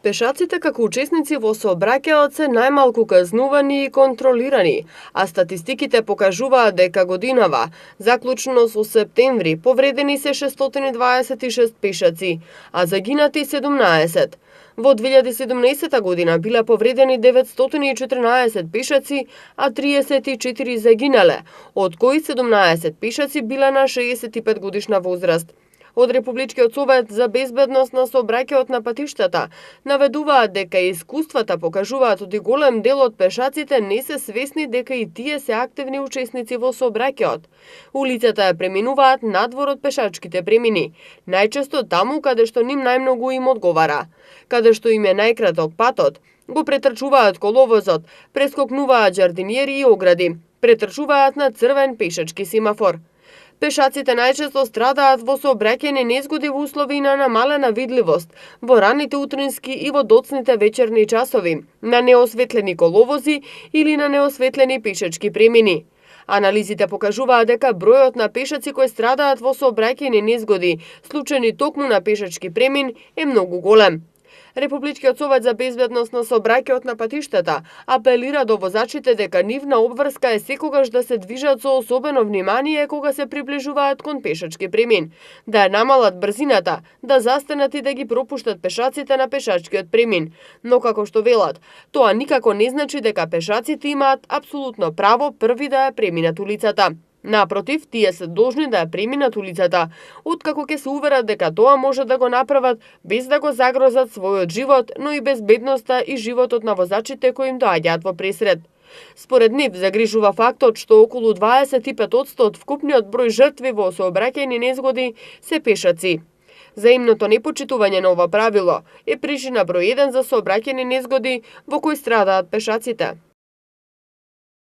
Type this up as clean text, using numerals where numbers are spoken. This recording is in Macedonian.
Пешаците како учесници во сообраќајот се најмалку казнувани и контролирани, а статистиките покажуваат дека годинава, заклучно со септември, повредени се 626 пешаци, а загинати 17. Во 2017 година биле повредени 914 пешаци, а 34 загинале, од кои 17 пешаци биле на 65 годишна возраст. Од Републичкиот совет за безбедност на сообраќајот на патиштата наведуваат дека искуствата покажуваат оти голем дел од пешаците не се свесни дека и тие се активни учесници во сообраќајот. Улицата ја преминуваат надвор од пешачките премини, најчесто таму каде што ним најмногу им одговара, каде што им е најкраток патот, го претрчуваат коловозот, прескокнуваат џардиниери и огради, претрчуваат на црвен пешачки семафор. Пешаците најчесто страдаат во сообраќајни незгоди во услови на намалена видливост, во раните утрински и во доцните вечерни часови, на неосветлени коловози или на неосветлени пешачки премини. Анализите покажуваат дека бројот на пешаци кои страдаат во сообраќајни незгоди, случајни токму на пешачки премин, е многу голем. Републичкиот совет за безбедност на сообраќајот на патиштата апелира до возачите дека нивна обврска е секогаш да се движат со особено внимание кога се приближуваат кон пешачки премин, да ја намалат брзината, да застанат и да ги пропуштат пешаците на пешачкиот премин. Но како што велат, тоа никако не значи дека пешаците имаат апсолутно право први да ја преминат улицата. Напротив, тие се должни да ја преминат улицата, откако ќе се уверат дека тоа може да го направат без да го загрозат својот живот, но и безбедноста и животот на возачите кои им доаѓаат во пресред. Според нив загрижува фактот што околу 25% од вкупниот број жртви во сообраќајни незгоди се пешаци. Заимното непочитување на ова правило е причина број 1 за сообраќајни незгоди во кои страдаат пешаците.